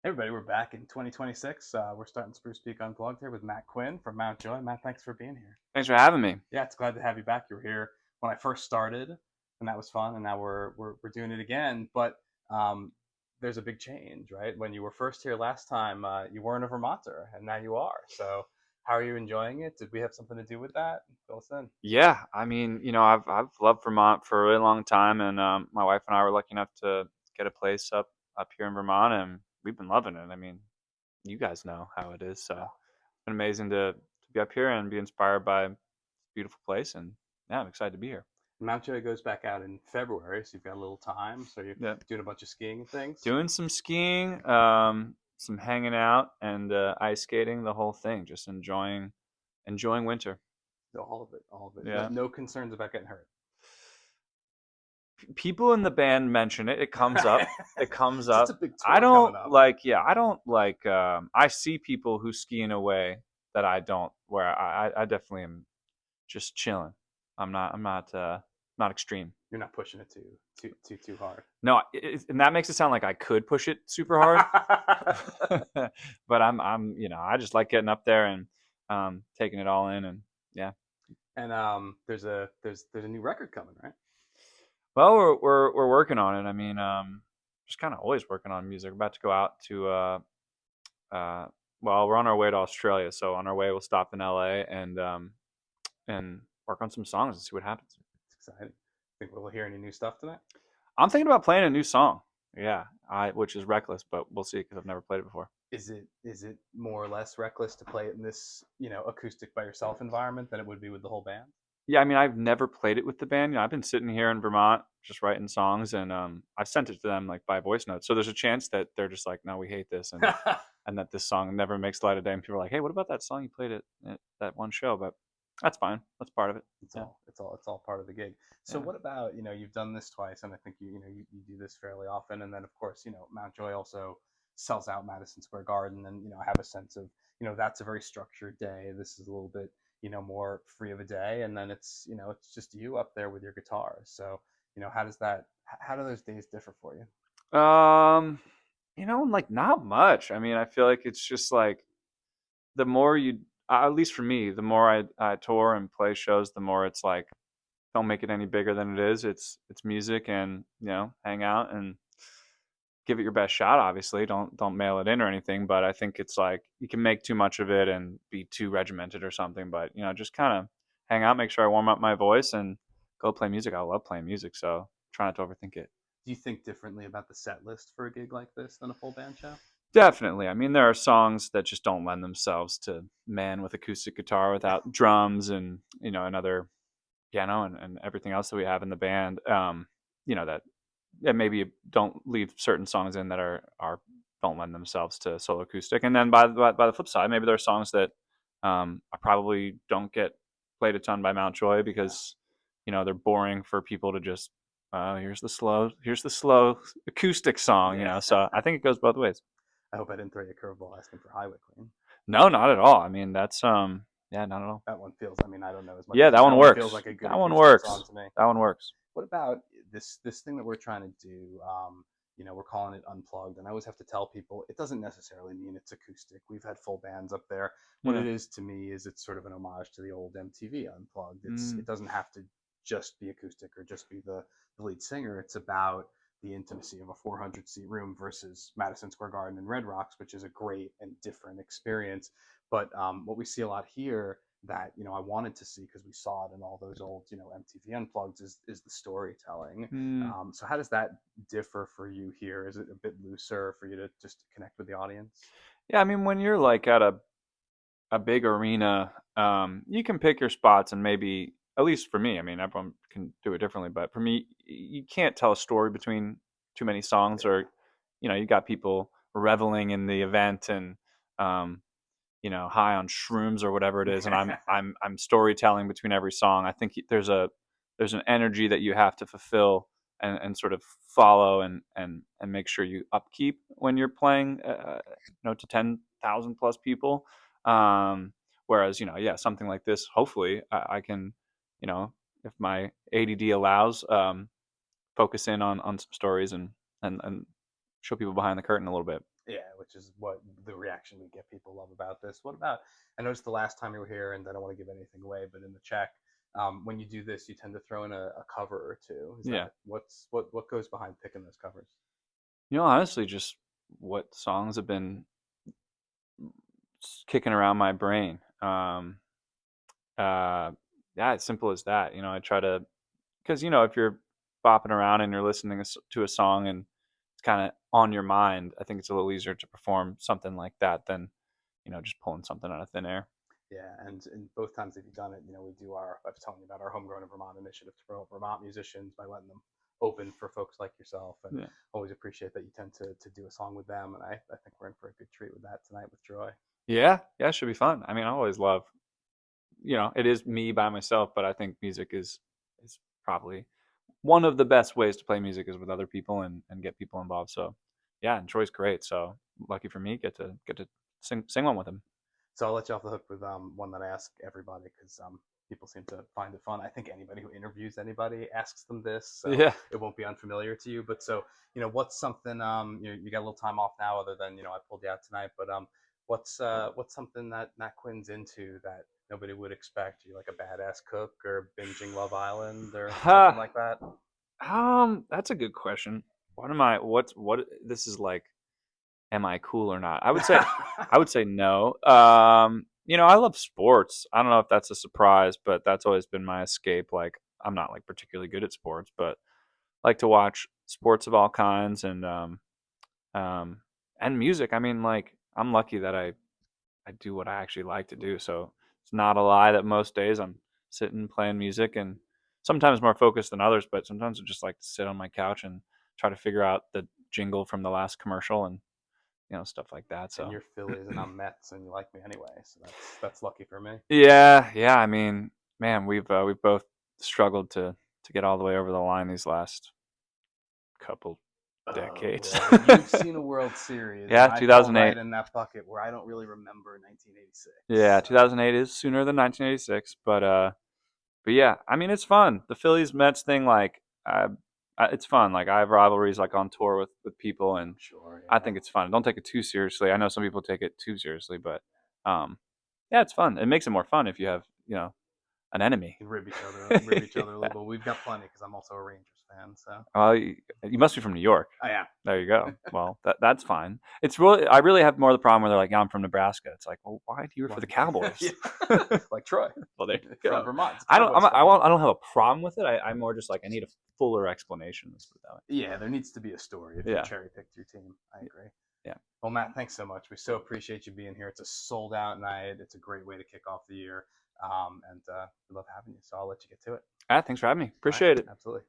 Hey everybody, we're back in 2026. We're starting Spruce Peak Unplugged here with Matt Quinn from Mount Joy. Matt, thanks for being here. Thanks for having me. Yeah, it's glad to have you back. You were here when I first started, and that was fun. And now we're doing it again. But um, there's a big change, right? When you were first here last time, you weren't a Vermonter, and now you are. So, how are you enjoying it? Did we have something to do with that? Fill us in. Yeah, I mean, I've loved Vermont for a really long time, and my wife and I were lucky enough to get a place up here in Vermont, and we've been loving it. I mean, you guys know how it is, so Yeah. it's been amazing to be up here and be inspired by this beautiful place, and yeah, I'm excited to be here. Mount Joy goes back out in February, so you've got a little time. So you're Yeah, doing a bunch of skiing and things. doing some skiing, some hanging out, and ice skating, the whole thing. Just enjoying winter. All of it, all of it. No, Yeah. no concerns about getting hurt. People in the band mention it. It comes up. It comes It's up. a big I tour coming don't up. like. Yeah, I don't like. I see people who ski in a way that I don't. Where I definitely am just chilling. I'm not. I'm not. Not extreme. You're not pushing it too hard. No, and that makes it sound like I could push it super hard. But I'm. I just like getting up there and taking it all in, and yeah. And there's a new record coming, right? Well, we're working on it. I mean, just kind of always working on music. We're about to go out to uh, well, we're on our way to Australia, so on our way we'll stop in LA and work on some songs and see what happens. It's exciting. Think we'll hear any new stuff tonight? I'm thinking about playing a new song. Yeah, I which is Reckless, but we'll see because I've never played it before. Is it more or less reckless to play it in this acoustic by yourself environment than it would be with the whole band? Yeah, I mean, I've never played it with the band. I've been sitting here in Vermont just writing songs, and I've sent it to them like by voice note. So there's a chance that they're just like, "No, we hate this," and that this song never makes light of day. And people are like, "Hey, what about that song you played at that one show?" But that's fine. That's part of it. It's Yeah, all part of the gig. So yeah. what about, you've done this twice, and I think you do this fairly often, and then of course, Mount Joy also sells out Madison Square Garden, and I have a sense of, that's a very structured day. This is a little bit, more free of a day, and then it's just you up there with your guitar. So, how do those days differ for you? Um, like not much. I mean, I feel like it's just like the more you, at least for me, the more I tour and play shows, the more it's like don't make it any bigger than it is. It's music, and hang out and give it your best shot. Obviously, don't mail it in or anything. But I think it's like you can make too much of it and be too regimented or something. But just kind of hang out, make sure I warm up my voice, and go play music. I love playing music, so try not to overthink it. Do you think differently about the set list for a gig like this than a full band show? Definitely. I mean, there are songs that just don't lend themselves to man with acoustic guitar without drums and another piano and everything else that we have in the band. That maybe don't leave certain songs in that are don't lend themselves to solo acoustic. And then by the flip side, maybe there are songs that I probably don't get played a ton by Mount Joy Yeah. because they're boring for people to just here's the slow acoustic song. Yeah. So I think it goes both ways. I hope I didn't throw you a curveball asking for Highway Queen. No, not at all. I mean, that's yeah, not at all. That one feels. I mean, I don't know as much Yeah, as you. that That one one feels works. like a good That one acoustic song works. to me. That one works. What about this thing that we're trying to do? We're calling it unplugged, and I always have to tell people it doesn't necessarily mean it's acoustic. We've had full bands up there. What Yeah. it is to me is it's sort of an homage to the old MTV Unplugged. Mm, It doesn't have to just be acoustic or just be the lead singer. It's about the intimacy of a 400 seat room versus Madison Square Garden and Red Rocks, which is a great and different experience. But what we see a lot here that I wanted to see because we saw it in all those old MTV Unplugged is the storytelling. mm. So how does that differ for you here? Is it a bit looser for you to just connect with the audience? Yeah, I mean, when you're like at a big arena, you can pick your spots and maybe, at least for me, I mean, everyone can do it differently, but for me, you can't tell a story between too many songs, or, you got people reveling in the event and, um, high on shrooms or whatever it is, and I'm storytelling between every song. I think there's an energy that you have to fulfill and sort of follow and make sure you upkeep when you're playing, to 10,000 plus people. Um, Whereas, yeah, something like this, hopefully, I can, if my ADD allows, focus in on some stories and show people behind the curtain a little bit. Yeah, which is what the reaction we get people love about this. What about? I noticed the last time you were here, and I don't want to give anything away, but in the check, when you do this, you tend to throw in a cover or two. Is Yeah. that what goes behind picking those covers? Honestly, just what songs have been kicking around my brain. Uh, yeah, it's simple as that. I try to, because if you're bopping around and you're listening to a song and it's kind of on your mind, I think it's a little easier to perform something like that than just pulling something out of thin air. Yeah, and both times that you've done it, we do I was telling you about our Homegrown in Vermont initiative to promote Vermont musicians by letting them open for folks like yourself, and Yeah. always appreciate that you tend to do a song with them, and I think we're in for a good treat with that tonight with Troy. Yeah, yeah, it should be fun. I mean, I always love, it is me by myself, but I think music is probably one of the best ways to play music is with other people and get people involved. So yeah, and Troy's great. So lucky for me, get to sing one with him. So I'll let you off the hook with one that I ask everybody because people seem to find it fun. I think anybody who interviews anybody asks them this, so Yeah. it won't be unfamiliar to you. But so what's something you got a little time off now, other than I pulled you out tonight. But what's something that Matt Quinn's into that nobody would expect? Are you like a badass cook or binging Love Island or something like that? That's a good question. What this is like, am I cool or not? I would say no. I love sports. I don't know if that's a surprise, but that's always been my escape. Like, I'm not like particularly good at sports, but like to watch sports of all kinds um and music. I mean, like, I'm lucky that I do what I actually like to do. So it's not a lie that most days I'm sitting playing music, and sometimes more focused than others, but sometimes I just like to sit on my couch and try to figure out the jingle from the last commercial and stuff like that. And So you're Phillies and I'm Mets, and you like me anyway, so that's lucky for me. yeah. I mean, man, we've both struggled to get all the way over the line these last couple decades. Well, you've seen a World Series, Yeah, and I fall right 2008. in that bucket where I don't really remember 1986. Yeah, So. 2008 is sooner than 1986, but yeah, I mean, it's fun. The Phillies Mets thing, like, it's fun. Like, I have rivalries like on tour with people, and Sure, I yeah. think it's fun. Don't take it too seriously. I know some people take it too seriously, but yeah, it's fun. It makes it more fun if you have an enemy. Rib each other a little bit. We've got plenty because I'm also a Rangers fan. So. You must be from New York. Oh yeah. There you go. Well, that's fine. It's really, I really have more of the problem where they're like, yeah, I'm from Nebraska. It's like, well, why do you root for the Cowboys? Like Troy. Well, there you From go. Vermont. I don't have a problem with it. I'm more just like, I need a fuller explanation. Let's put it that way. Yeah, there needs to be a story if you cherry picked your team. I agree. Yeah. Well, Matt, thanks so much. We so appreciate you being here. It's a sold out night. It's a great way to kick off the year. And we love having you. So I'll let you get to it. Thanks for having me. Appreciate it. Absolutely.